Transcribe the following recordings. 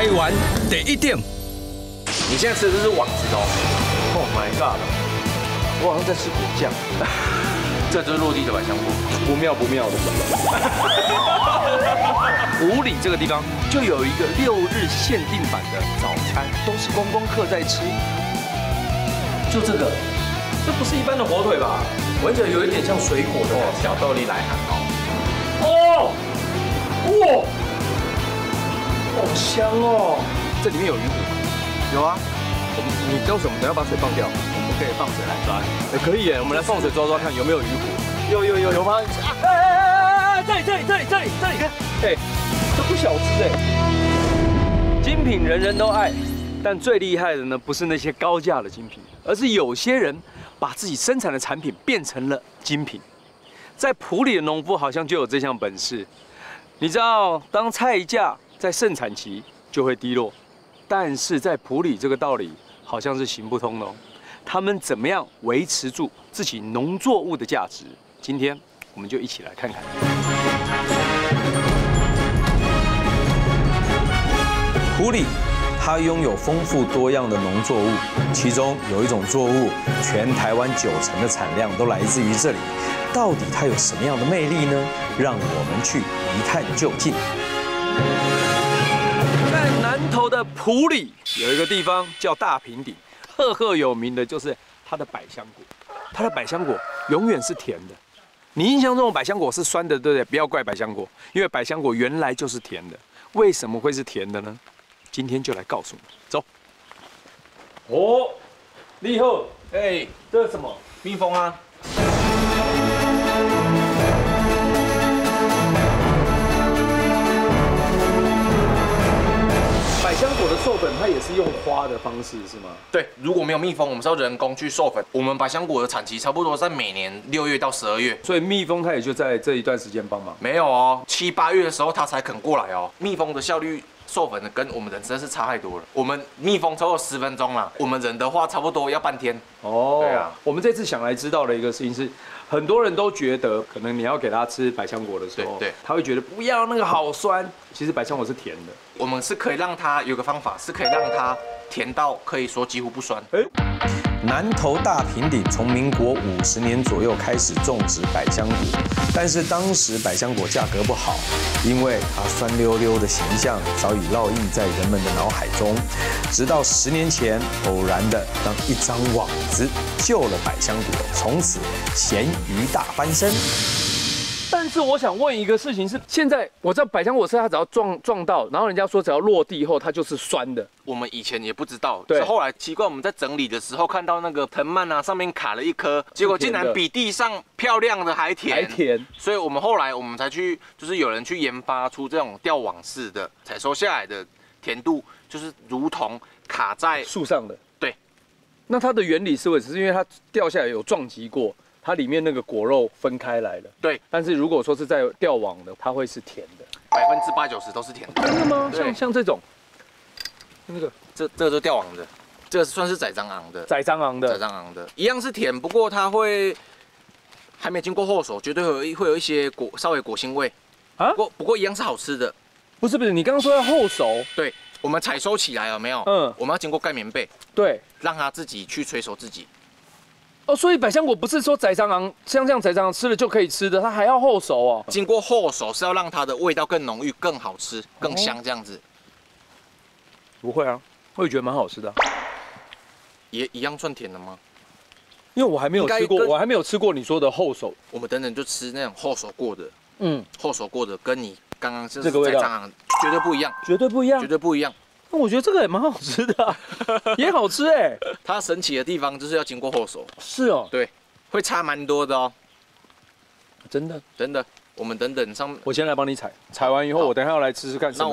台湾第一点。你现在吃的是网子哦。Oh my god！ 我好像在吃果酱。这就是落地的百香果，不妙不妙的。埔里这个地方就有一个6日限定版的早餐，都是观光客在吃。就这个，这不是一般的火腿吧？闻起来有一点像水果的小豆粒来汉哦。哇，好香哦！这里面有鱼骨吗？有啊。你告诉我们，等下把水放掉，我们可以放水来抓。可以耶，我们来放水抓抓看有没有鱼骨。有吗？这里，看，哎，这不小只哎。精品人人都爱，但最厉害的呢，不是那些高价的精品，而是有些人把自己生产的产品变成了精品。在埔里的农夫好像就有这项本事。你知道，当菜价在盛产期就会低落，但是在埔里这个道理好像是行不通的哦。他们怎么样维持住自己农作物的价值？今天我们就一起来看看。埔里，它拥有丰富多样的农作物，其中有一种作物，全台湾90%的产量都来自于这里。到底它有什么样的魅力呢？让我们去一探究竟。在南投的埔里有一个地方叫大平顶，赫有名的就是它的百香果。它的百香果永远是甜的。你印象中的百香果是酸的，对不对？不要怪百香果，因为百香果原来就是甜的。为什么会是甜的呢？今天就来告诉你。走。哦，你好，哎，这是什么？蜜蜂啊。百香果的授粉，它也是用花的方式，是吗？对，如果没有蜜蜂，我们是要人工去授粉。我们百香果的产期差不多在每年6月到12月，所以蜜蜂它也就在这一段时间帮忙。没有哦，7、8月的时候它才肯过来哦。蜜蜂的效率授粉的跟我们人真的是差太多了。我们蜜蜂超过10分钟啦，我们人的话差不多要半天。哦，对啊。我们这次想来知道的一个事情是，很多人都觉得，可能你要给它吃百香果的时候，对，他会觉得不要那个好酸。其实百香果是甜的。我们是可以让它有个方法，是可以让它甜到可以说几乎不酸。南投大平顶从民国50年左右开始种植百香果，但是当时百香果价格不好，因为它酸溜溜的形象早已烙印在人们的脑海中。直到10年前，偶然的让一张网子救了百香果，从此咸鱼大翻身。但是我想问一个事情是，现在我知道百香果是它只要撞到，然后人家说只要落地后它就是酸的。我们以前也不知道，对，是后来奇怪我们在整理的时候看到那个藤蔓啊上面卡了一颗，结果竟然比地上漂亮的还甜，所以我们后来才去，就是有人去研发出这种吊网式的，采收下来的甜度就是如同卡在树上的。对，那它的原理是因为它掉下来有撞击过。它里面那个果肉分开来了，对。但是如果说是在吊网的，它会是甜的，80%、90%都是甜的。真的吗？像这种，那个这就是吊网的，这个算是仔蟑螂的，仔蟑螂的，一样是甜，不过它会还没经过后熟，绝对会有一些稍微果腥味啊。不过一样是好吃的。不是，你刚刚说要后熟，对，我们采收起来有没有？我们要经过盖棉被，对，让它自己去催熟自己。哦，所以百香果不是说仔蟑螂像这样仔蟑螂吃了就可以吃的，它还要后熟哦。经过后熟是要让它的味道更浓郁、更好吃、更香这样子。不会啊，我也觉得蛮好吃的。也一样算甜的吗？因为我还没有吃过，我还没有吃过你说的后熟。我们等等就吃那种后熟过的，后熟过的跟你刚刚这个味道仔蟑螂绝对不一样，绝对不一样，绝对不一样。那我觉得这个也蛮好吃的、啊，也好吃哎。它神奇的地方就是要经过后熟。是哦。对，会差蛮多的哦。真的。我们等等上，我先来帮你采完以后，我等一下要来吃吃看什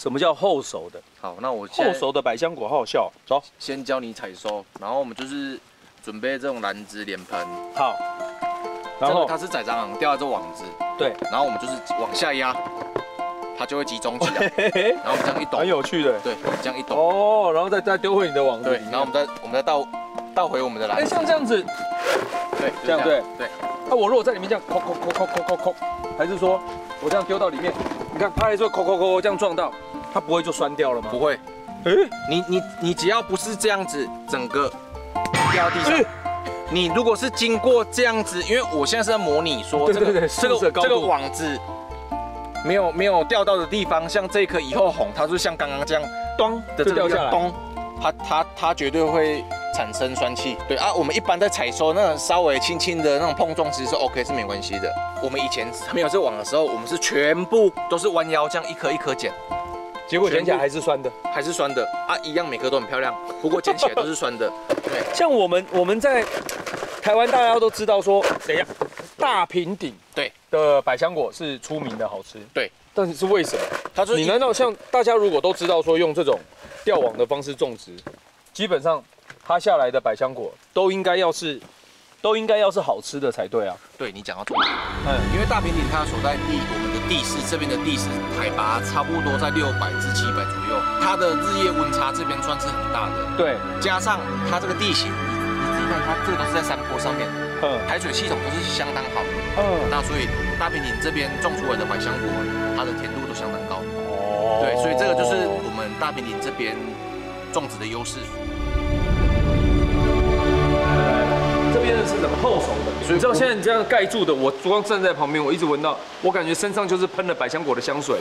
么叫后熟的。好，那我后熟的百香果好好笑。走，先教你采收，然后我们就是准备这种篮子、脸盆。好。然后它是仔蟑螂掉在这网子。对。然后我们就是往下压。它就会集中起来，然后我们这样一抖，很有趣的。对，这样一抖。哦，然后再丢回你的网子。对，然后我们再倒回我们的篮子。像这样子。对，这样对。对。那我如果在里面这样抠，还是说我这样丢到里面，你看它还是会抠这样撞到，它不会就酸掉了吗？不会。你只要不是这样子，整个掉到地上。你如果是经过这样子，因为我现在是在模拟说这个网子没有掉到的地方，像这一颗以后红，它就像刚刚这样咚的这个掉下来，咚，它绝对会产生酸气。对啊，我们一般在采收那种稍微轻轻的那种碰撞，其实是 OK 是没关系的。我们以前没有这网的时候，我们是全部都是弯腰这样一颗一颗剪。结果捡起来还是酸的，还是酸的啊，一样每颗都很漂亮，不过捡起来都是酸的。对，像我们在台湾大家都知道说，怎样大平顶对的百香果是出名的好吃，对，但是为什么？它就是你难道像大家如果都知道说用这种吊网的方式种植，基本上它下来的百香果都应该要是好吃的才对啊？对你讲到重点，因为大平顶它所在地，我们的地势这边的地势海拔差不多在600至700左右，它的日夜温差这边算是很大的。对，加上它这个地形，你自己看，它这个都是在山坡上面，排水系统都是相当好的。那所以大平顶这边种出来的百香果，它的甜度都相当高。对，所以这个就是我们大平顶这边种植的优势。这边的是什么后熟的？你知道现在你这样盖住的，我光站在旁边，我一直闻到，我感觉身上就是喷了百香果的香水，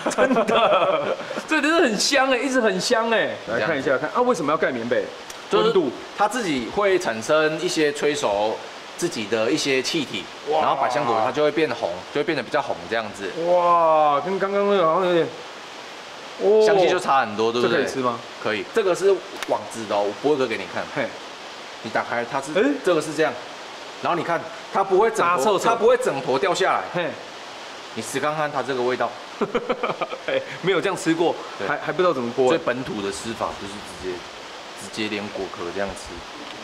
真的，这真的很香哎，一直很香哎。来看一下，看啊，为什么要盖棉被？温度，它自己会产生一些催熟自己的一些气体，然后百香果它就会变红，就会变得比较红这样子。哇，跟刚刚那个好像有点，香气就差很多，对不对？这可以吃吗？可以，这个是网子的哦，我剥一个给你看。嘿。你打开它是，这个是这样，然后你看它不会整坨掉下来，你吃看看它这个味道，没有这样吃过，还不知道怎么剥。最本土的吃法就是直接连果壳这样吃，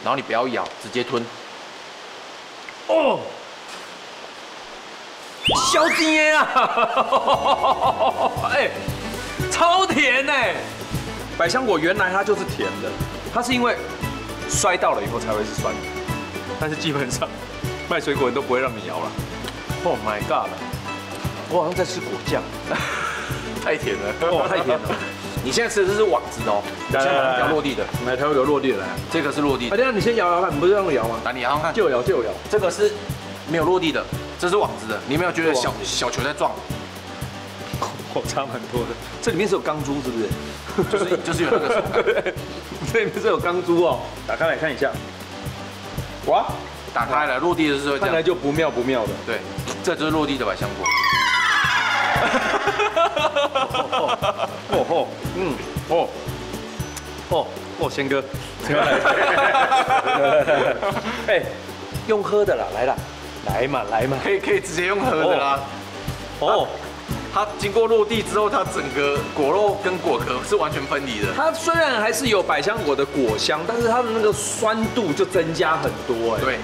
然后你不要咬，直接吞。哦，小甜啊！哎，超甜哎！百香果原来它就是甜的，它是因为摔到了以后才会是酸的，但是基本上卖水果人都不会让你摇了。Oh my god！ 我好像在吃果酱，太甜了，哦，太甜了。你现在吃的是网子的哦，现在马上要落地的，来，它会有落地的来。这个是落地的。等下你先摇摇看，你不是让我摇吗？来，你摇看，就摇。这个是没有落地的，这是网子的。你有没有觉得小球在撞？哦，差蛮多的。这里面是有钢珠是不是？就是有那个手感。这里面是有钢珠哦，打开来看一下。哇，打开了，落地的时候看来就不妙的。对，这就是落地的百香果。贤哥，哎，用喝的啦，来嘛，可以直接用喝的啦。哦。它经过落地之后，它整个果肉跟果壳是完全分离的。它虽然还是有百香果的果香，但是它的那个酸度就增加很多哎。对，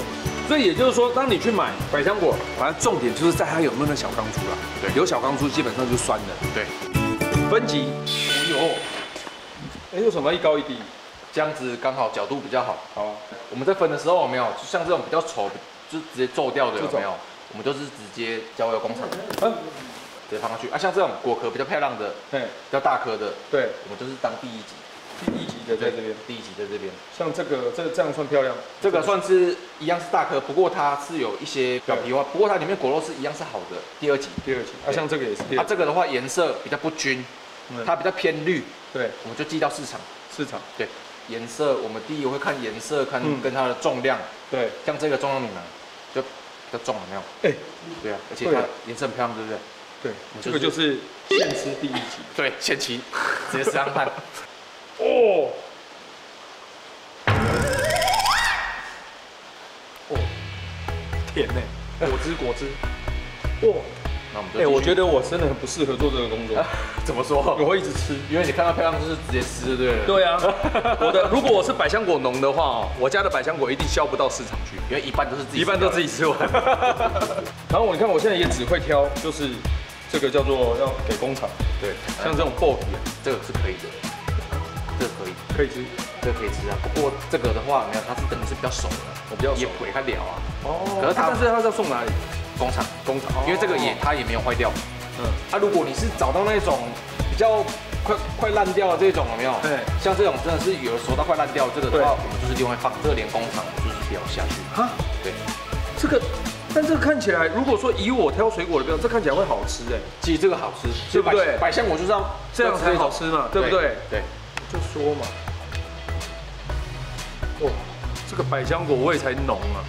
所以也就是说，当你去买百香果，反正重点就是在它有没有那小钢珠啦。对，有小钢珠基本上就是酸的。对，分级。哎，为什么要一高一低？这样子刚好角度比较好。好啊。我们在分的时候有没有，就像这种比较丑，就直接皱掉的有没有？我们就是直接交由工厂。直接放上去啊，像这种果壳比较漂亮的，比较大颗的，对，我们就是当第一级的在这边，第一级在这边。像这样算漂亮，这个算是一样是大颗，不过它是有一些表皮化，不过它里面果肉是一样是好的，第二级。啊，像这个也是。它这个的话颜色比较不均，它比较偏绿，对，我们就寄到市场。对，颜色我们第一会看颜色，看跟它的重量，对，像这个重量米呢，就比较重，有没有？哎，对啊，而且它颜色很漂亮，对不对？对，这个就是现吃第一集。对，现吃，直接吃上看。哦，甜呢，果汁。哇，那我们就我觉得我真的很不适合做这个工作。怎么说？我会一直吃，因为你看到漂亮就是直接吃，对不对？对啊，如果我是百香果农的话，我家的百香果一定销不到市场去，因为一半都自己吃完。然后你看我现在也只会挑，就是这个叫做要给工厂。对，像这种薄皮，这个是可以的，这个可以吃，这个可以吃啊。不过这个的话，没有，它是等于是比较熟的，我比较也不会看了啊。哦，但是它是要送哪里？工厂，因为这个它也没有坏掉。它如果你是找到那种比较快烂掉的这种有没有？对，像这种真的是有的熟到快烂掉，这个的话我们就是另外放，这个连工厂就是不要下去。哈，对，这个。但这个看起来，如果说以我挑水果的标准，这看起来会好吃哎。其实这个好吃，对不对？百香果就是要这样才好吃嘛，对不对？对，就说嘛。哇，这个百香果味才浓啊！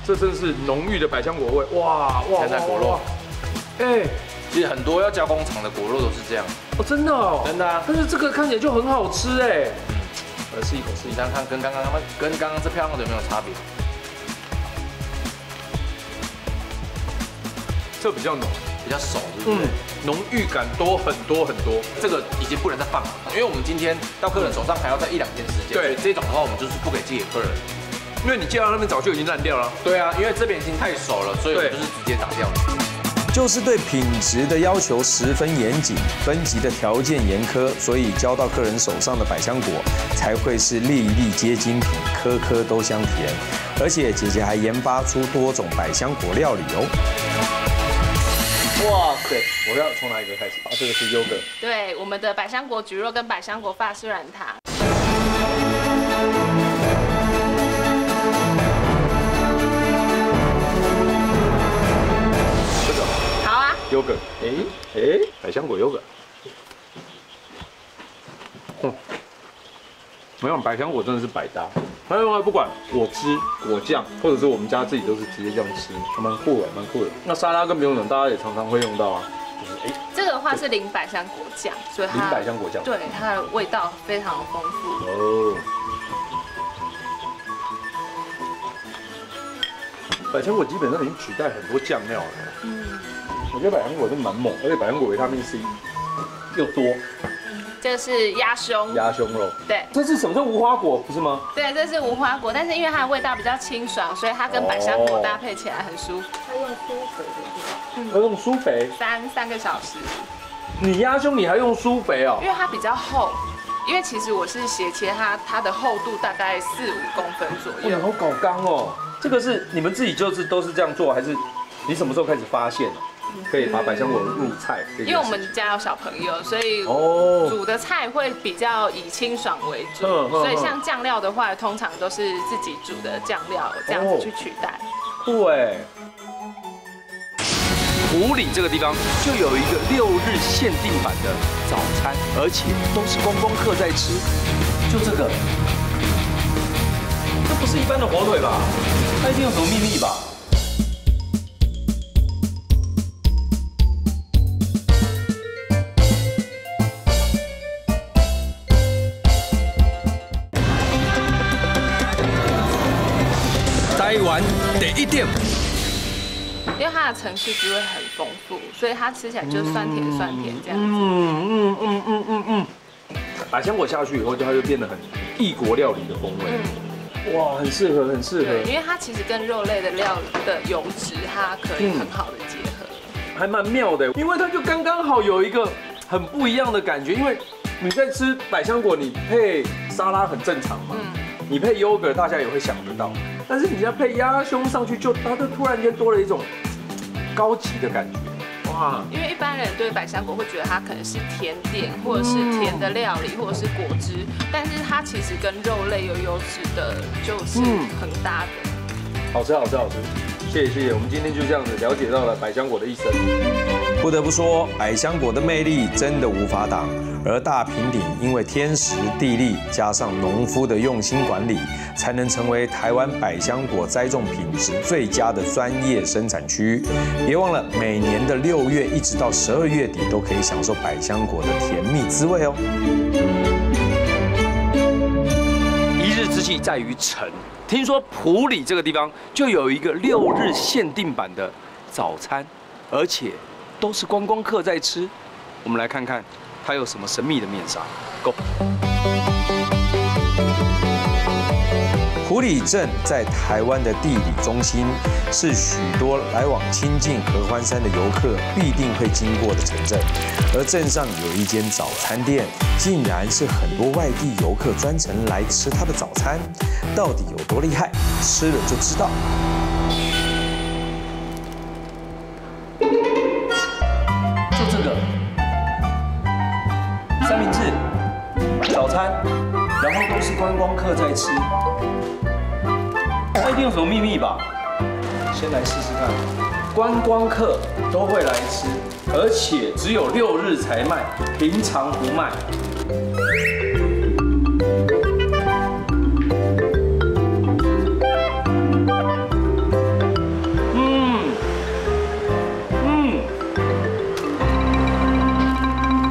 这真是浓郁的百香果味，哇！现在果肉，哎，其实很多要加工厂的果肉都是这样。哦，真的哦，真的啊。但是这个看起来就很好吃哎。来试一口，试一口，看跟刚刚这漂亮的有没有差别？这比较浓，比较熟，对不对？浓郁感多很多很多。这个已经不能再放了，因为我们今天到客人手上还要再1-2天时间。对，这种的话我们就是不给寄给客人，因为你寄到那边早就已经烂掉了。对啊，因为这边已经太熟了，所以我们就是直接打掉了。就是对品质的要求十分严谨，分级的条件严苛，所以交到客人手上的百香果才会是粒粒皆精品，颗颗都香甜。而且姐姐还研发出多种百香果料理哦。哇塞！我要从哪一个开始？啊，这个是优格。对，我们的百香果焗肉跟百香果法式软糖。这个好啊。优格，百香果优格。没有，百香果真的是百搭。还有不管果汁、果酱，或者是我们家自己都是直接这样吃，蛮酷的，蛮酷的。那沙拉更不用讲，大家也常常会用到啊。就是这个的话是淋百香果酱，所以淋百香果酱，对，它的味道非常的丰富。哦。百香果基本上已经取代很多酱料了。我觉得百香果是蛮猛，而且百香果维他命 C 又多。这个是鸭胸肉，对，这是什么？叫无花果不是吗？对，这是无花果，但是因为它的味道比较清爽，所以它跟百香果搭配起来很舒服。它用舒肥的，要用舒肥3个小时。你鸭胸你还用舒肥哦？因为它比较厚，因为其实我是斜切它的厚度大概4-5公分左右。哇，好搞刚哦！这个是你们自己都是这样做，还是你什么时候开始发现可以把百香果入菜？因为我们家有小朋友，所以煮的菜会比较以清爽为主，所以像酱料的话，通常都是自己煮的酱料这样子去取代。酷哎！埔里这个地方就有一个6日限定版的早餐，而且都是观光客在吃。就这个，这不是一般的火腿吧？它一定有什么秘密吧？台湾第一点，因为它的层次就会很丰富，所以它吃起来就酸甜这样子。百香果下去以后，它就变得很异国料理的风味。哇，很适合。对，因为它其实跟肉类的料的油脂，它可以很好的结合，还蛮妙的。因为它就刚刚好有一个很不一样的感觉，因为你在吃百香果，你配沙拉很正常嘛。你配优格，大家也会想得到，但是你要配鸭胸上去，它就突然间多了一种高级的感觉，哇！因为一般人对百香果会觉得它可能是甜点，或者是甜的料理，或者是果汁，但是它其实跟肉类有油脂的，就是很搭的。好吃，谢谢，我们今天就这样子了解到了百香果的一生。不得不说，百香果的魅力真的无法挡。而大平顶因为天时地利加上农夫的用心管理，才能成为台湾百香果栽种品质最佳的专业生产区。别忘了，每年的6月一直到12月底，都可以享受百香果的甜蜜滋味哦。一日之计在于晨。听说埔里这个地方就有一个6日限定版的早餐，而且都是观光客在吃。我们来看看它有什么神秘的面纱。Go！ 埔里镇在台湾的地理中心，是许多来往清境合欢山的游客必定会经过的城镇。而镇上有一间早餐店，竟然是很多外地游客专程来吃它的早餐，到底有多厉害？吃了就知道。就这个，观光客在吃，它一定有什么秘密吧？先来试试看，观光客都会来吃，而且只有6日才卖，平常不卖。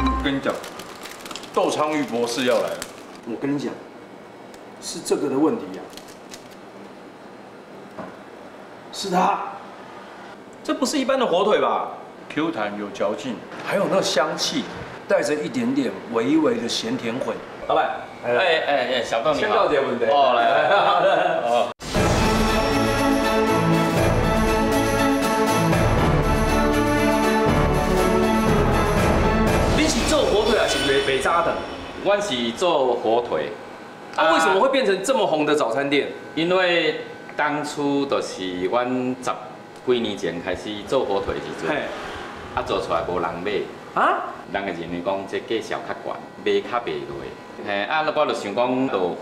我跟你讲，窦昌玉博士要来了。我跟你讲，是这个的问题呀。是它，这不是一般的火腿吧 ？Q 弹有嚼劲，还有那香气，带着一点点微微的咸甜混。老板，小豆你好。先告解问题。哦，来。哦。你是做火腿还是卖渣的？我是做火腿。为什么会变成这么红的早餐店？因为当初就是阮10几年前开始做火腿的时阵，做出来无人买啊，人会认为讲这价小较悬，卖较袂落。我就想讲做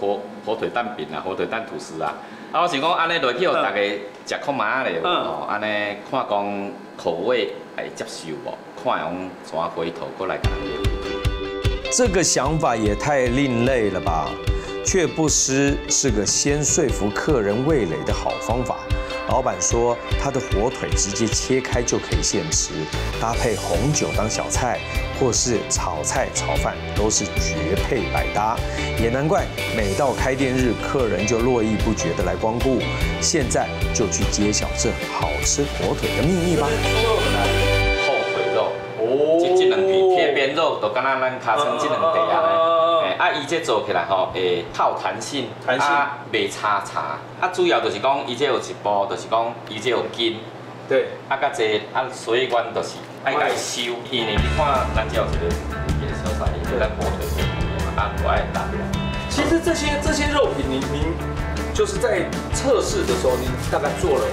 火腿蛋饼啊，火腿蛋吐司啊，我想讲安尼落去，互大家食看卖咧，安尼看讲口味会接受无，看用怎回头过来改变。这个想法也太另类了吧！却不失是个先说服客人味蕾的好方法。老板说，他的火腿直接切开就可以现吃，搭配红酒当小菜，或是炒菜炒饭都是绝配百搭。也难怪每到开店日，客人就络绎不绝的来光顾。现在就去揭晓这好吃火腿的秘密吧。后腿肉，这两片贴边肉，就敢若咱尻川这两块啊。伊这做起来吼会透弹性，袂叉叉。主要就是讲伊这有一步，就是讲伊这有筋。对。甲这所以阮就是爱甲伊收，因为你看咱这有一个小菜，伊咱火腿不爱打起来。其实这些肉品，您就是在测试的时候，您大概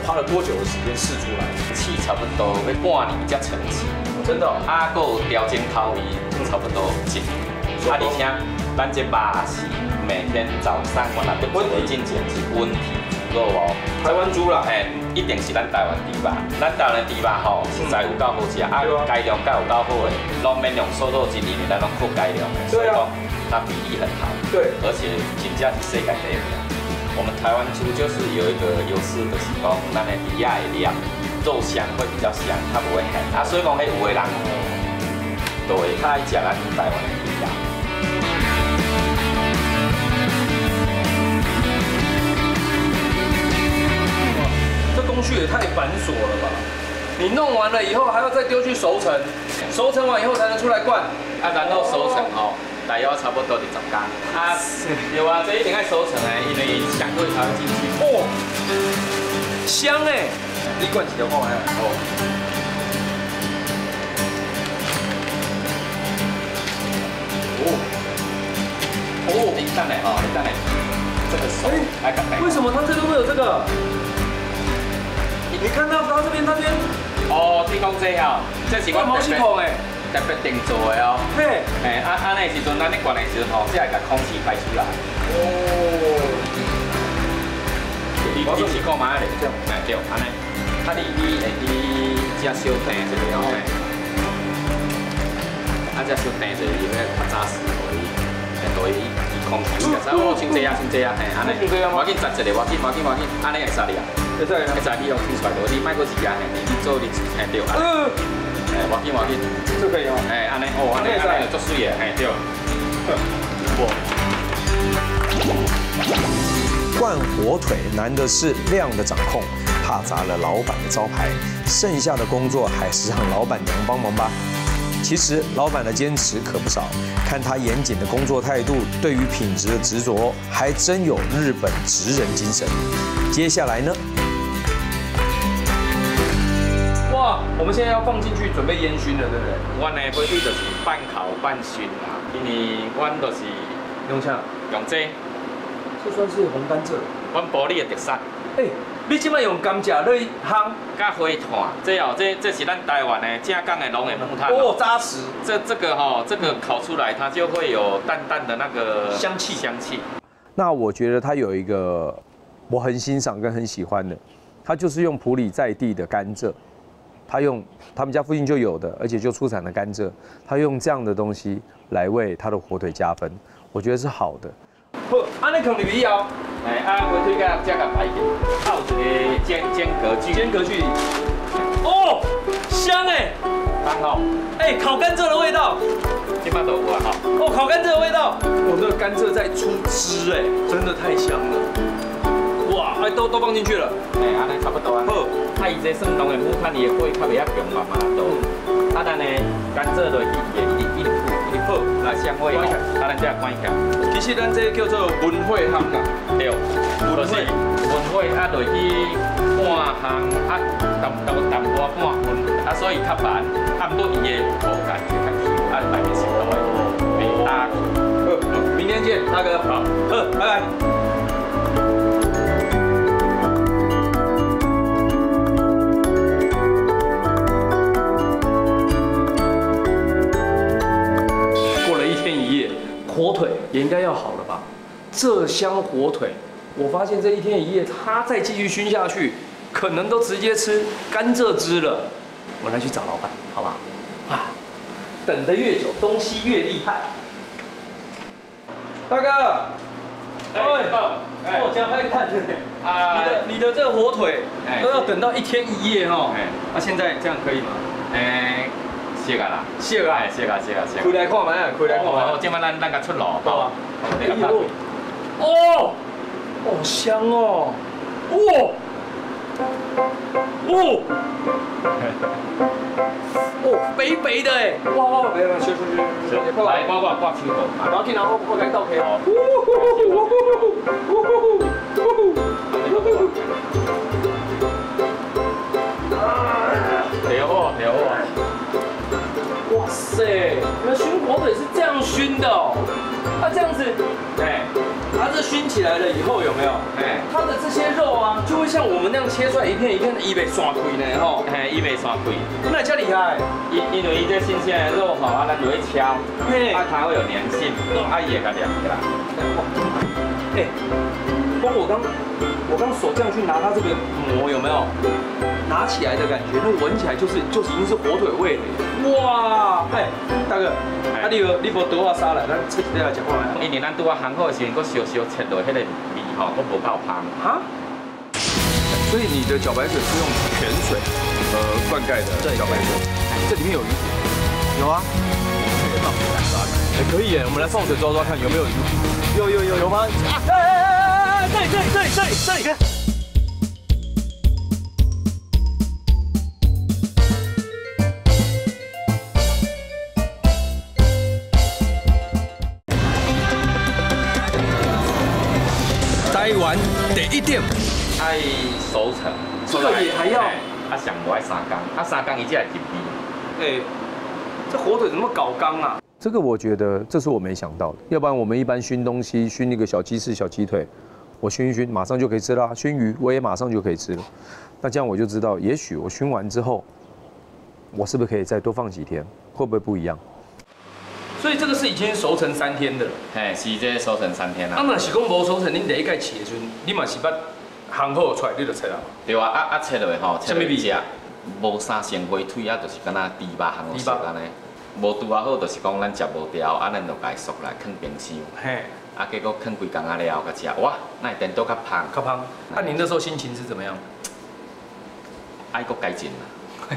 花了多久的时间试出来？试差不多要半年才成型。真的。还有调整口味，差不多1年。而且咱这肉是每天早上我若要做的进前是温体猪肉哦，台湾猪啦，一定是咱台湾猪肉。咱台湾的猪肉吼，实在有够好食，改良有够好的，拢免用瘦肉精里面咱拢靠改良的，所以讲它比例很好。对，而且真正是世界第一名。我们台湾猪就是有一个优势，就是讲咱的猪仔的料肉香会比较香，它不会很所以讲，有的人就会较爱食咱台湾的猪肉。这工序也太繁琐了吧！你弄完了以后还要再丢去熟成，熟成完以后才能出来灌。然后熟成哦，大约差不多20天。对啊，这一定要熟成因为香味才会进去。哦，香哎！你灌几条看下。你等下这个手来干为什么它这边会有这个？你看到它这边那边？哦，你讲这哦，这是我毛细孔特别定做的哦。嘿，安尼时阵，咱咧灌的时阵吼，这会把空气排出来。哦。你是干嘛嘞？对，安尼。你只小甜一个哦。这小甜一个，伊要较扎实可以。对，伊空气个，像这样，安尼，我紧摘一个，我紧，安尼会使哩啊？会使你用吐出来，你卖过几啊？你做你对，我紧，这可以哦。安尼，安尼就足水的，对。灌火腿难的是量的掌控，怕砸了老板的招牌，剩下的工作还是让老板娘帮忙吧。其实老板的坚持可不少，看他严谨的工作态度，对于品质的执着，还真有日本职人精神。接下来呢？哇，我们现在要放进去准备烟熏了，对不对？阮的火腿就是半烤半熏啦，因为阮就是用啥？用这算是红甘蔗。阮玻璃的特色。你即摆用甘蔗去烘，甲花炭，这是咱台湾的正港的龙眼木炭。扎实。这个烤出来，它就会有淡淡的那个香气。那我觉得它有一个我很欣赏跟很喜欢的，它就是用埔里在地的甘蔗，他们家附近就有的，而且就出产的甘蔗，他用这样的东西来为他的火腿加分，我觉得是好的。好，安尼放入去后，火腿甲这个摆起，有一个间隔距，间隔距离。哦，香哎，刚好。哎，烤甘蔗的味道，基本都有啊哈。哦，烤甘蔗的味道，我这个甘蔗在出汁哎，真的太香了。哇，哎，都放进去了。安尼差不多啊。好，伊这算当的木炭，伊的火较袂遐强，慢慢倒。咱呢甘蔗落去，一直泡，来香味哦。咱这关起。其实咱这叫做文火烘啊。对，就是文火落去半烘淡薄半分，所以较慢，不过伊的口感就较 Q， 内面是都会变大。明天见，大哥。好，拜拜。火腿也应该要好了吧？这香火腿，我发现这一天一夜，它再继续熏下去，可能都直接吃甘蔗汁了。我来去找老板，好吧？啊，等得越久，东西越厉害。大哥，加快看，你的这个火腿都要等到一天一夜哦。那现在这样可以吗？谢啦，谢啊！开来看卖啊，开来看卖。哦，今晚咱甲出炉，好。哦，香哦，肥肥的哎，哇，别小，来，我手动，然后然后我给你倒开。对哦。哇塞，原来熏火腿是这样熏的哦。那这样子，它这熏起来了以后有没有？它的这些肉啊，就会像我们那样切出来一片一片的，伊袂散开呢吼。伊袂散开。那这厉害。因为伊这新鲜的肉吼，咱就会敲，它会有粘性，伊会甲粘起来。光我刚手这样去拿它这个膜有没有？拿起来的感觉，那闻起来就是已经是火腿味了。哇，大哥，你无倒我沙来，咱切一块来吃看下。因为咱拄啊烘好的时候，搁小切落迄个味吼，搁无够香。哈？所以你的茭白水是用泉水灌溉的茭白水，这里面有鱼骨。有啊。可以耶，我们来放水抓抓看有没有鱼骨。有吗？这里看。台湾第一点，爱熟成，这个也还要，上无爱3工，3工伊才会入味。这火腿怎么搞缸啊？这个我觉得这是我没想到的，要不然我们一般熏东西，熏那个小鸡翅、小鸡腿，我熏一熏马上就可以吃了，熏鱼我也马上就可以吃了。那这样我就知道，也许我熏完之后，我是不是可以再多放几天，会不会不一样？所以这个是已经熟成3天的了。是这熟成3天啦。若是讲无熟成，恁第一盖试的时阵，你嘛是捌烘好出来你就切啊？对啊，切落去吼，切落去食，无啥鲜火腿啊，就是敢若猪肉烘熟安尼。无拄啊好，就是讲咱食无掉，咱就家熟来放冰箱。结果放几工了后，甲食，哇，那会变到较香。较香。你那时候心情是怎么样？爱搁改进啦。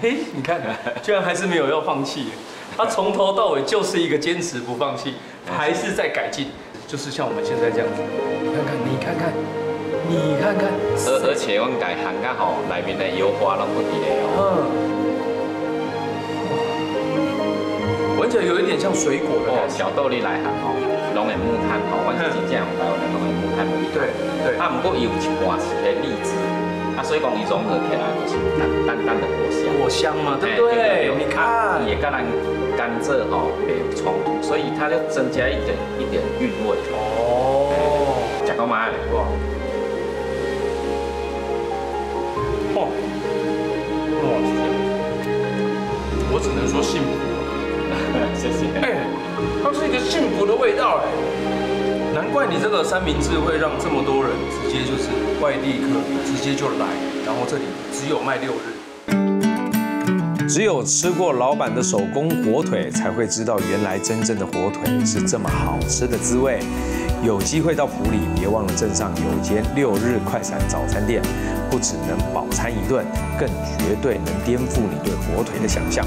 你看，居然还是没有要放弃。他从头到尾就是一个坚持不放弃，还是在改进，就是像我们现在这样子。你看看，而且阮家烘甲吼，内面的油花拢不伫咧哦。闻起来有一点像水果的感觉。小豆你来烘吼，拢会木炭吼，阮是真正用台湾的拢会木炭味。对。不过伊有一半是迄荔枝。所以讲伊融合起来就是淡淡的果香嘛，对不对？你看，也跟咱甘蔗吼没有冲突，所以它就增加一点韵味。讲到嘛，我只能说幸福。谢谢。它是一个幸福的味道难难怪你这个三明治会让这么多人直接就是外地客直接就来，然后这里只有卖6日。只有吃过老板的手工火腿，才会知道原来真正的火腿是这么好吃的滋味。有机会到埔里，别忘了镇上有间6日快闪早餐店，不只能饱餐一顿，更绝对能颠覆你对火腿的想象。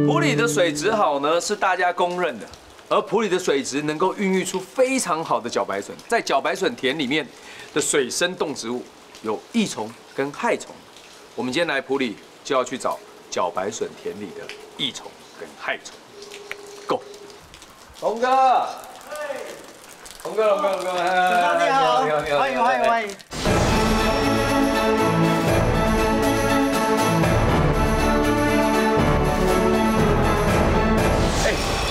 埔里的水质好呢，是大家公认的。而埔里的水质能够孕育出非常好的茭白笋，在茭白笋田里面的水生动植物有益虫跟害虫。我们今天来埔里就要去找茭白笋田里的益虫跟害虫。Go， 龙哥，龙哥，你好，欢迎。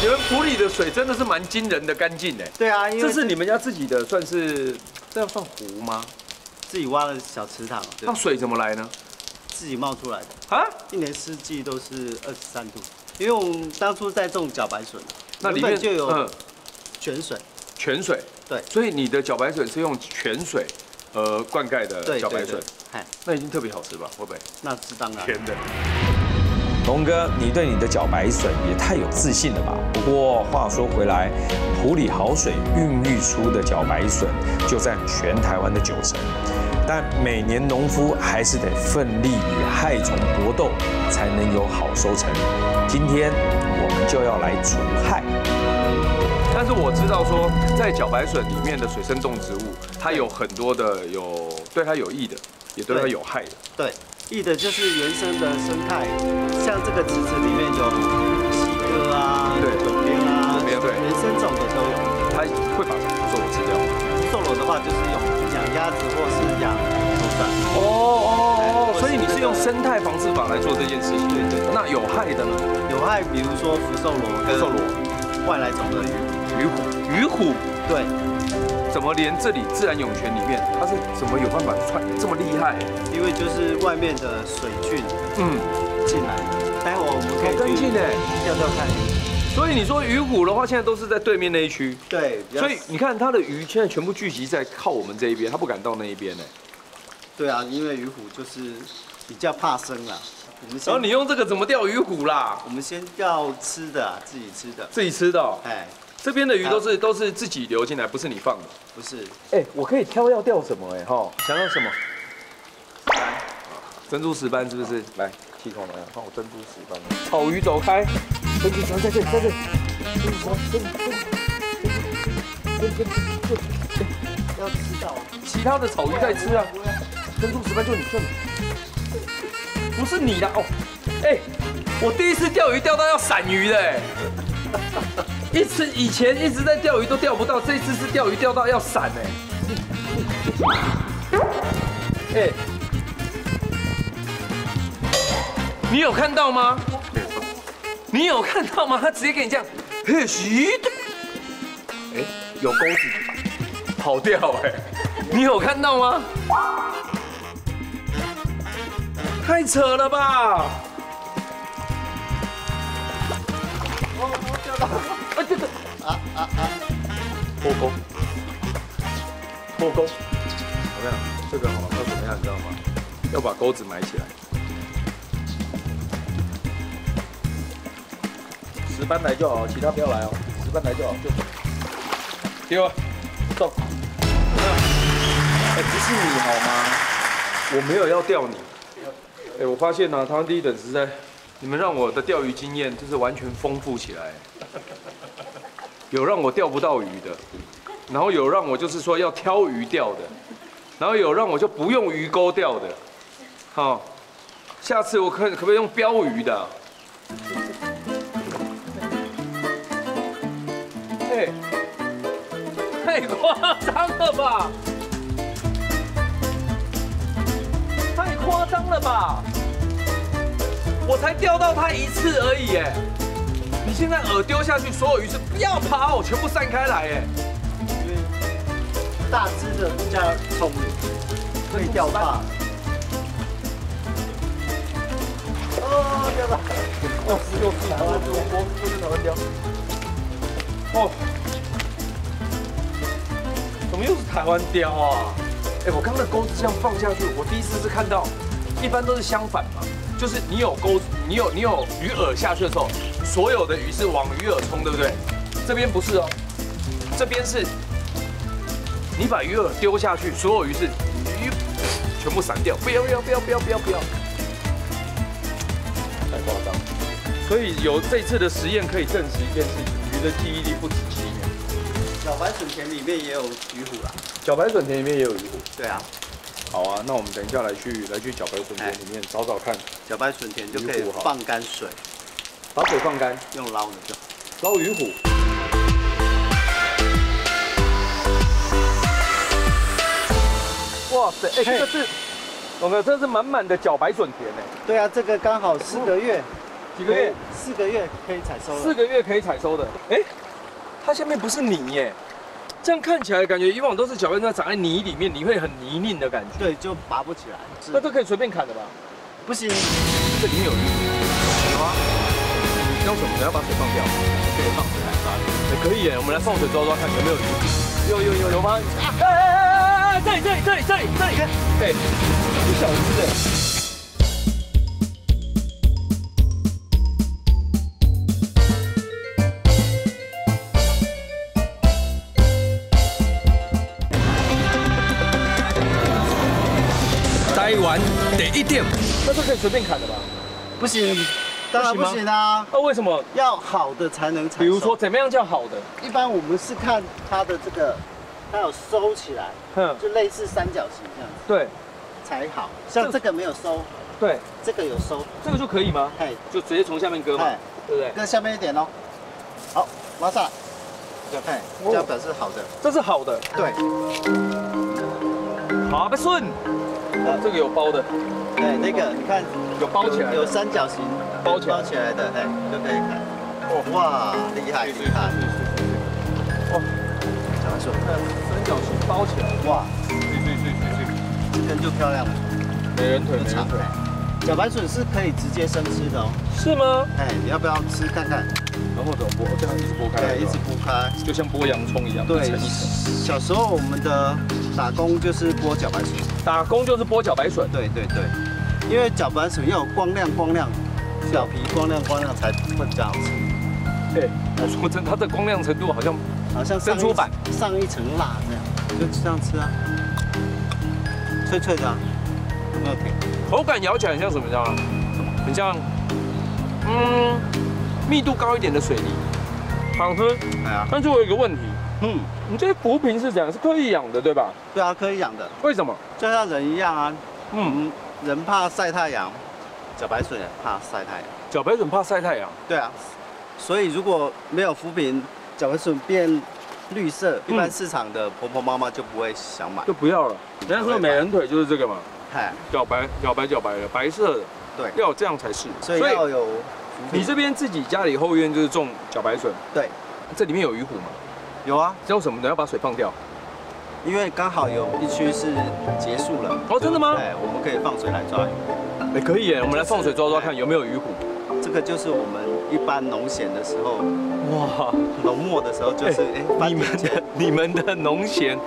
你们埔里的水真的是蛮惊人的干净哎。对啊，因为这是你们家自己的，算是这要算湖吗？自己挖的小池塘。那水怎么来呢？自己冒出来的啊？一年四季都是23度，因为我们当初在种茭白笋，那里面就有泉水。泉水。对。所以你的茭白笋是用泉水灌溉的茭白笋，那已经特别好吃吧？会不会？那是当然。甜的。龙哥，你对你的茭白笋也太有自信了吧？不过话说回来，埔里好水孕育出的茭白笋就占全台湾的90%，但每年农夫还是得奋力与害虫搏斗，才能有好收成。今天我们就要来除害。但是我知道说，在茭白笋里面的水生动植物，它有很多的对它有益的，也对它有害的。对。益的就是原生的生态，像这个池子里面有喜哥啊，对，有边啊，对，原生种的都有。它会把瘦螺吃掉。瘦螺的话就是用养鸭子或是养竹笋。所以你是用生态防治法来做这件事情。对。那有害的呢？有害，比如说福寿螺跟外来种的鱼虎。对。怎么连这里自然涌泉里面，它是怎么有办法窜这么厉害？因为就是外面的水菌进来，待会我们可以干净哎，钓看鱼。所以你说鱼虎的话，现在都是在对面那一区。对。所以你看它的鱼现在全部聚集在靠我们这一边，它不敢到那一边哎。对啊，因为鱼虎就是比较怕生啦。然后你用这个怎么钓鱼虎啦？我们先钓吃的，自己吃的。自己吃的。哎。这边的鱼都是自己流进来，不是你放的。不是。哎，我可以挑要钓什么哎哈？想要什么？来，珍珠石斑是不是？来，气孔来，放我珍珠石斑。草鱼走开，珍珠石斑在这。要吃到。其他的草鱼在吃啊，珍珠石斑就你这里，不是你的哦。哎，我第一次钓鱼钓到要闪鱼的哎。以前一直在钓鱼都钓不到，这一次是钓鱼钓到要闪哎！你有看到吗？你有看到吗？他直接给你这样，嘿嘘的，哎，有钩子跑掉哎！你有看到吗？太扯了吧！钓到！哎，对，破钩，怎么样？这个好，要怎么样？你知道吗？要把钩子埋起来。石斑来就好，其他不要来哦。石斑来就好，就走。丢啊，走。哎，不是你好吗？我没有要钓你。哎，我发现呢，台湾第一等实在。你们让我的钓鱼经验就是完全丰富起来，有让我钓不到鱼的，然后有让我就是说要挑鱼钓的，然后有让我就不用鱼钩钓的，好，下次我可不可以用标鱼的？哎，太夸张了吧！太夸张了吧！我才钓到它一次而已哎！你现在饵丢下去，所有鱼是不要跑，全部散开来哎！因为大只的比较聪明，可以钓大。天哪！哦，又是台湾雕，又是台湾雕。哦，怎么又是台湾雕啊？哎，我刚那钩子这样放下去，我第一次是看到，一般都是相反嘛，就是你有钩子，你有鱼饵下去的时候，所有的鱼是往鱼饵冲，对不对？这边不是哦，这边是，你把鱼饵丢下去，所有鱼是鱼全部散掉，不要，太夸张。所以有这次的实验可以证实一件事情，鱼的记忆力不止7秒。小白笋田里面也有鱼虎啦。小白笋田里面也有鱼虎。对啊。好啊，那我们等一下来去小白笋田里面找找看。小白笋田就可以放干水，把水放干，用捞的就捞鱼虎。哇塞，哎，这个是，我们这是满满的茭白笋田哎。对啊，这个刚好4个月。几个月？4个月可以采收了。4个月可以采收的。哎，它下面不是泥耶，这样看起来感觉以往都是茭白笋长在泥里面，你会很泥泞的感觉。对，就拔不起来。那这可以随便砍的吧？不行，这里面有鱼。有啊。你用什么？你要把水放掉。可以放水来抓。可以耶，我们来放水抓抓看有没有鱼。有吗？哎，这里，哎，不小只哎。台湾第1点，那这可以随便砍的吧？不行，当然不行啊。那为什么？要好的才能采收。比如说，怎么样叫好的？一般我们是看它的这个，它有收起来，就类似三角形这样子。对，才好。像这个没有收，对，这个有收，这个就可以吗？哎，就直接从下面割嘛，对不对？割下面一点哦。好，拉上来。哎，这样表示好的。这是好的。对。好，不顺。这个有包的，对，那个你看有包起来，有三角形包起来的，哎，就可以看。哇，厉害！哇，怎么说？三角形包起来，哇，这根就漂亮了，美人腿，美人腿。茭白笋是可以直接生吃的哦。是吗？哎，你要不要吃看看？然后怎么剥？这样一直剥开。对，一直剥开，就像剥洋葱一样，一层一层。小时候我们的打工就是剥茭白笋。打工就是剥茭白笋。对，因为茭白笋要有光亮，表皮光亮才会比较好吃。对，我说真，它的光亮程度好像珍珠板上一层蜡这样，就这样吃啊，脆脆的啊，有没有甜？口感咬起来很像什么？你知道吗？很像，密度高一点的水梨，好吃。哎呀，但是我有一个问题，你这些浮萍是怎样？是刻意养的，对吧？对啊，刻意养的。为什么？就像人一样啊，人怕晒太阳，茭白笋也怕晒太阳。茭白笋怕晒太阳？对啊，所以如果没有浮萍，茭白笋变绿色，一般市场的婆婆妈妈就不会想买，就不要了。人家说美人腿就是这个嘛，嗨，茭白的，白色的，对，要这样才是。所以要有。你这边自己家里后院就是种茭白笋，对，这里面有鱼虎吗？有啊，叫什么呢？要把水放掉，因为刚好有一区是结束了。哦，真的吗？对，我们可以放水来抓鱼。哎，可以耶，我们来放水抓抓看有没有鱼虎。这个就是我们一般农闲的时候，哇，农末的时候就是你们的农闲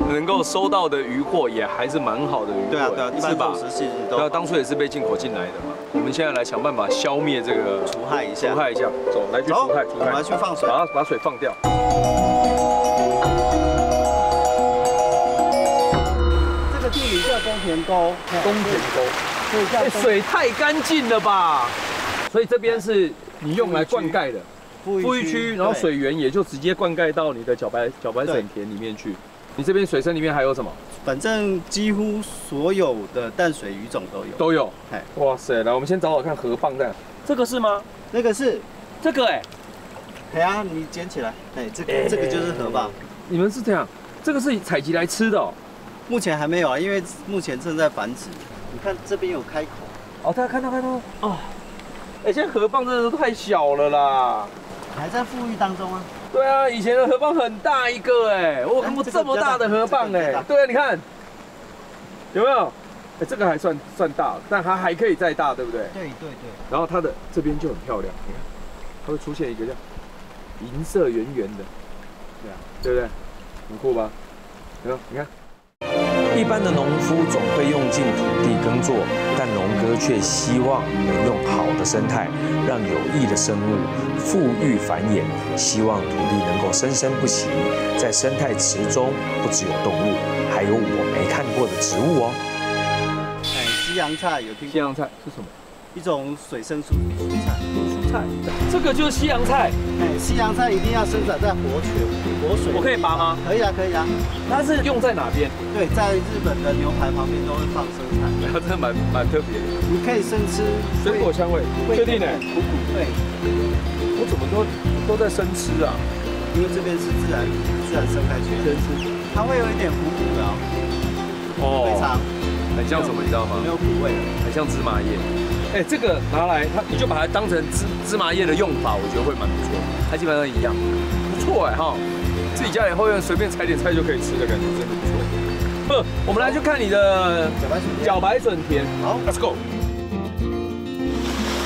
能够收到的渔获也还是蛮好的渔获，对啊，是吧？对啊，当初也是被进口进来的嘛。我们现在来想办法消灭这个，除害一下，走，来去除害，我们来去放水，把水放掉。这个地名叫宫田沟，哎，水太干净了吧？所以这边是你用来灌溉的富裕区，然后水源也就直接灌溉到你的茭白笋田里面去。你这边水深里面还有什么？反正几乎所有的淡水鱼种都有。哎，哇塞！来，我们先找找看河蚌在哪。这个是吗？那个是这个哎。哎呀，你捡起来。哎，这个就是河蚌。你们是这样？这个是采集来吃的哦。目前还没有啊，因为目前正在繁殖。你看这边有开口。哦，大家看到哦。哎，现在河蚌真的都太小了啦，还在富裕当中啊。对啊，以前的河蚌很大一个哎，我有看过这么大的河蚌哎。对啊，你看有没有？这个还算大，但它还可以再大，对不对？对。然后它的这边就很漂亮，你看，它会出现一个叫银色圆圆的，对不对？很酷吧？你看。一般的农夫总会用尽土地耕作，但龙哥却希望能用好的生态，让有益的生物富裕繁衍，希望土地能够生生不息。在生态池中，不只有动物，还有我没看过的植物哦。西洋菜有听过？西洋菜是什么？一种水生蔬菜。蔬菜，这个就是西洋菜。西洋菜一定要生长在活水。我可以拔吗？可以啊。它是用在哪边？对，在日本的牛排旁边都会放生菜。它真的蛮特别的。你可以生吃，水果香味，确定呢？对。我怎么都在生吃啊？因为这边是自然生态区，生吃，它会有一点苦的哦。非常。很像什么，你知道吗？没有苦味，很像芝麻叶。这个拿来你就把它当成芝麻叶的用法，我觉得会蛮不错。它基本上一样，不错哈。自己家里后院随便采点菜就可以吃的感觉，真的不错。我们来去看你的茭白笋田。好 ，Let's go。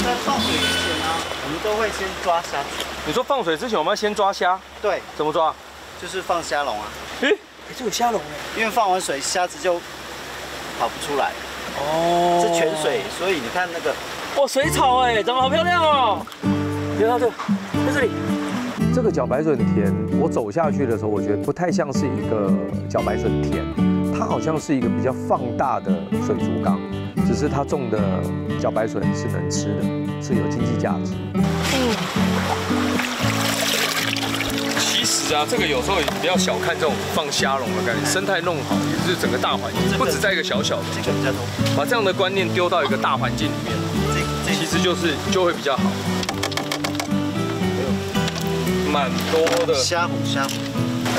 在放水之前呢，我们都会先抓虾子。你说放水之前我们要先抓虾？对。怎么抓？就是放虾笼啊。这有虾笼因为放完水，虾子就跑不出来。哦。是泉水，所以你看那个。水草长得好漂亮哦。你看这，在这里。这个茭白笋田，我走下去的时候，我觉得不太像是一个茭白笋田，它好像是一个比较放大的水族缸，只是它种的茭白笋是能吃的，是有经济价值。其实啊，这个有时候也不要小看这种放虾笼的概念，生态弄好也是整个大环境，不止在一个小小的，这个比较多，把这样的观念丢到一个大环境里面，其实就会比较好。蛮多的虾虎，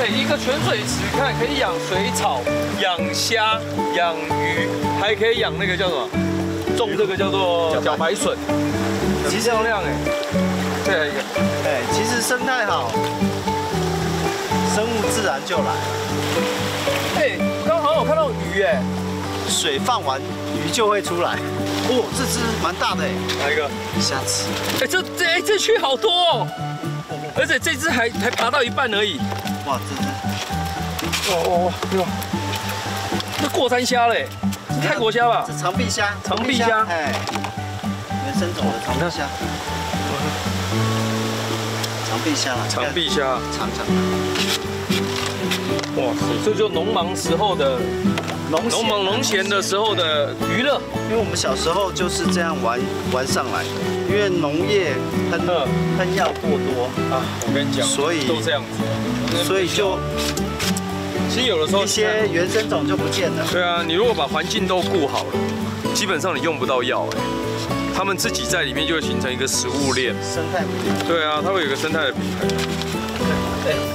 一个泉水池，看可以养水草、养虾、养鱼，还可以养那个叫什么？种这个叫做茭白笋，很漂亮这还有一个，其实生态好，生物自然就来了。刚好我看到鱼水放完鱼就会出来。这只蛮大的哪一个？虾子。这区好多哦。而且这只还爬到一半而已。哇，这只。这过山虾嘞，是泰国虾吧？是长臂虾。长臂虾。原生种的长臂虾。长臂虾啦。长臂虾。长。哇塞，这就农忙时候的。农闲的时候的娱乐，因为我们小时候就是这样玩上来的，因为农业喷药过多啊，我跟你讲，所以都这样子，所以就其实有的时候一些原生种就不见了。对啊，你如果把环境都顾好了，基本上你用不到药他们自己在里面就会形成一个食物链，生态平衡。对啊，它会有一个生态的平衡。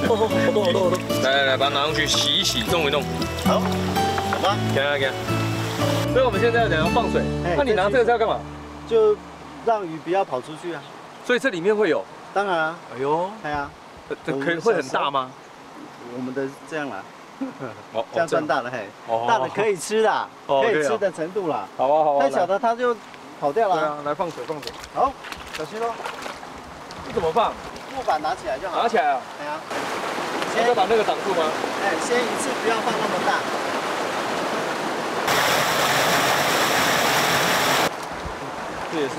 好多，来，把它拿上去洗一洗，弄一弄。好。给。所以我们现在要放水。那你拿这个是要干嘛？就让鱼不要跑出去啊。所以这里面会有？当然啊。哎呦。会很大吗？我们的这样啦。这样算大的大的可以吃啦，可以吃的程度啦。好啊。太小的它就跑掉了。对啊，来放水。好，小心喽。这怎么放？木板拿起来就好。拿起来啊？对啊。先把那个挡住吗？先一次不要放那么大。这也是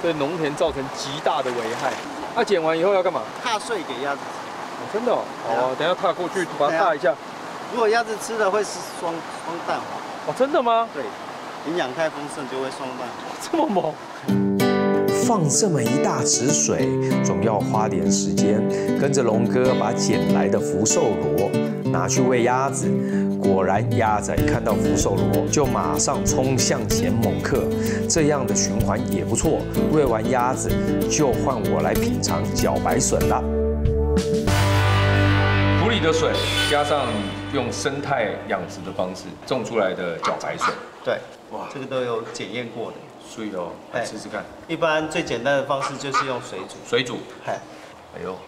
对农田造成极大的危害。剪完以后要干嘛？踏碎给鸭子吃。真的等一下踏过去把它踏一下。如果鸭子吃的会是双蛋黄。真的吗？对，营养太丰盛就会双蛋黄。这么猛？放这么一大池水，总要花点时间。跟着龙哥把捡来的福寿螺拿去喂鸭子，果然鸭子一看到福寿螺就马上冲向前猛嗑，这样的循环也不错。喂完鸭子就换我来品尝茭白笋了。湖里的水加上用生态养殖的方式种出来的茭白笋，对，哇，这个都有检验过的。所以来试试看。一般最简单的方式就是用水煮。哎呦，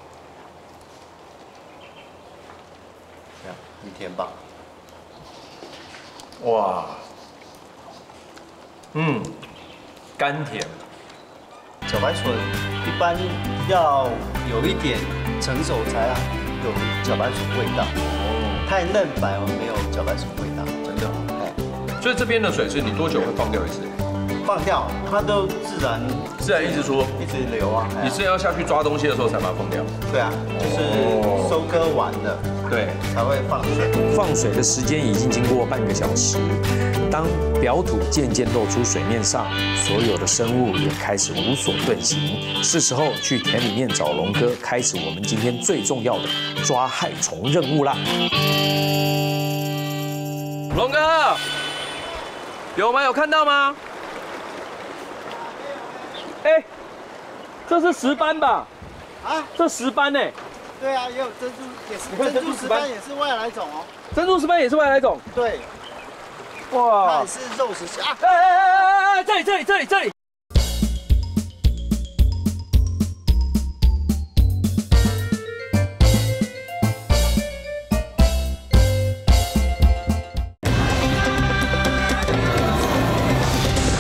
这样很甜吧？哇，甘甜。茭白笋一般要有一点成熟才有茭白笋味道。哦，太嫩白没有茭白笋味道，真的。哎，所以这边的水是你多久会放掉一次？放掉，它都自然一直说一直流啊。你是要下去抓东西的时候才把它放掉？对啊，就是收割完了，对，才会放水。放水的时间已经经过半个小时，当表土渐渐露出水面上，所有的生物也开始无所遁形。是时候去田里面找龙哥，开始我们今天最重要的抓害虫任务啦！龙哥，有吗？有看到吗？哎，这是石斑吧？啊，这石斑呢？对啊，也有珍珠，也是珍珠石斑，也是外来种哦。珍珠石斑也是外来种？对。哇，它也是肉食啊！哎，这里！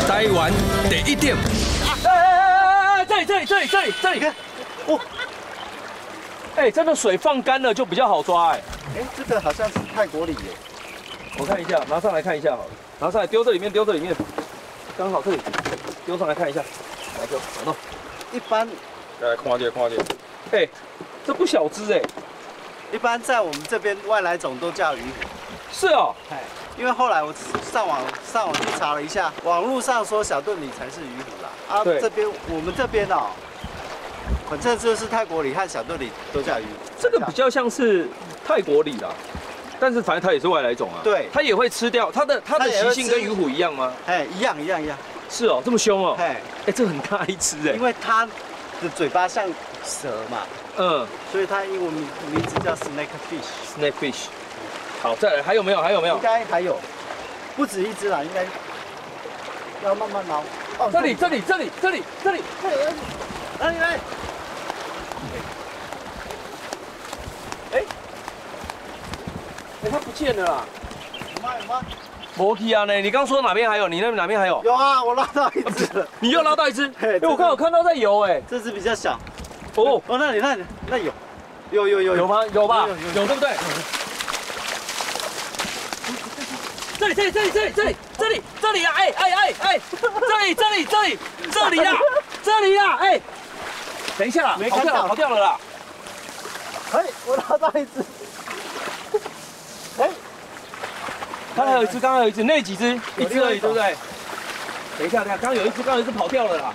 台湾第一点。这里，哦，哎，真的水放干了就比较好抓哎。哎，这个好像是泰国鲤耶。我看一下，拿上来看一下好了，拿上来丢这里面，刚好这里，丢上来看一下，来丢，拿到。一般，来看这，哎，这不小只哎。一般在我们这边外来种都叫鱼虎。是哦，哎，因为后来我上网去查了一下，网络上说小盾鲤才是鱼虎啦。啊，我们这边哦，反正就是泰国鲤和小盾鲤都叫鱼虎。这个比较像是泰国鲤啦。但是反正它也是外来种啊，对，它也会吃掉。它的习性跟鱼虎一样吗？哎，一样。是哦，这么凶哦。哎，这很大一只哎。因为它的嘴巴像蛇嘛，所以它英文名字叫 snake fish。好，再来，还有没有？应该还有，不止一只啦，应该要慢慢捞。哦，这里，来。它不见了啦！有吗？没去啊呢？你刚说哪边还有？你那边哪边还有？有啊，我捞到一只了。你又捞到一只？我刚好看到在游哎。这只比较小。哦，那里有。有吗？有吧？有对不对？这里啊！哎，这里啊！哎，等一下啦，跑掉了啦！哎，我捞到一只。哎，刚刚有一只，那几只？一只而已，对不对？等一下，刚刚有一只跑掉了啦。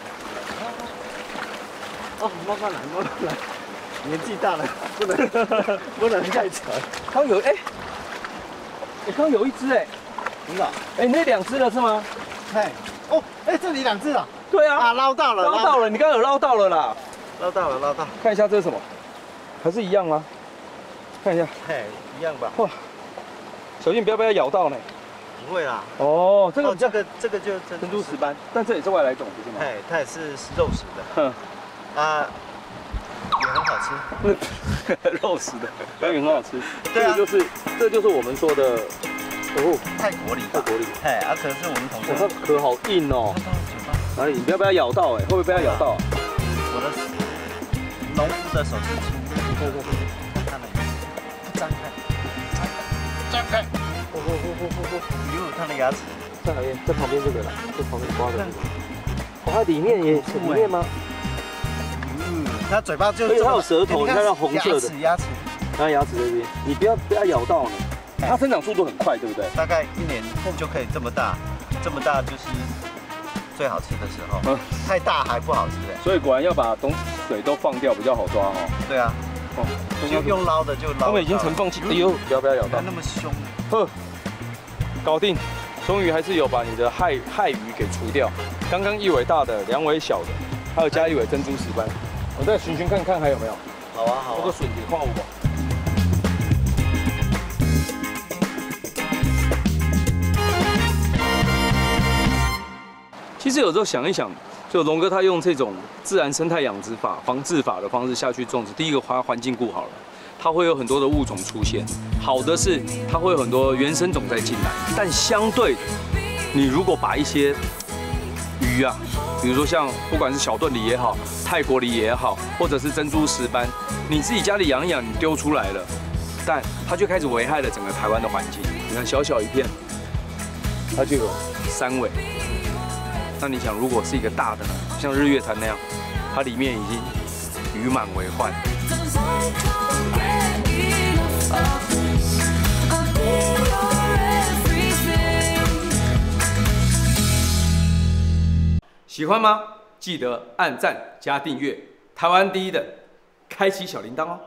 哦，慢慢来，年纪大了，不能太扯。刚有刚有一只哎，真的？那2只了是吗？这里2只了。对啊。啊，捞到了，你刚刚有捞到了啦。捞到。看一下这是什么？还是一样吗？看一下。一样吧。哇。小心不要被它咬到呢。不会啦。哦，这个就珍珠石斑，但这也是外来种，不是吗？它也是肉食的。也很好吃。肉食的，也很好吃。对啊，这就是我们说的泰国鲤。可是我们同它壳好硬哦。哪里？你不要被它咬到会不会被它咬到？我的农夫的手是粗。看了张开。它的牙齿在哪边？在旁边这个啦，在旁边刮的。它里面也里面吗？它嘴巴就。所以它有舌头，你看到红色的牙齿。它牙齿这边，你不要被它咬到呢。它生长速度很快，对不对？大概1年就可以这么大就是最好吃的时候。太大还不好吃哎。所以果然要把水都放掉比较好抓哦。对啊。就用捞的就捞。他们已经存放器，哎呦，不要咬到。那么凶。搞定，终于还是有把你的害鱼给除掉。刚刚1尾大的，2尾小的，还有加1尾珍珠石斑。我再寻看还有没有。好啊。这个笋子看我吧。其实有时候想一想，就龙哥他用这种自然生态养殖法、防治法的方式下去种植，第一个把环境顾好了。它会有很多的物种出现。好的是它会有很多原生种再进来，但相对的，你如果把一些鱼啊，比如说像不管是小盾鲤也好，泰国鲤也好，或者是珍珠石斑，你自己家里养一养，你丢出来了，但它就开始危害了整个台湾的环境。你看小小一片，它就有3尾。那你想，如果是一个大的呢，像日月潭那样，它里面已经鱼满为患。喜欢吗？记得按赞加订阅，台湾第一的，开启小铃铛哦。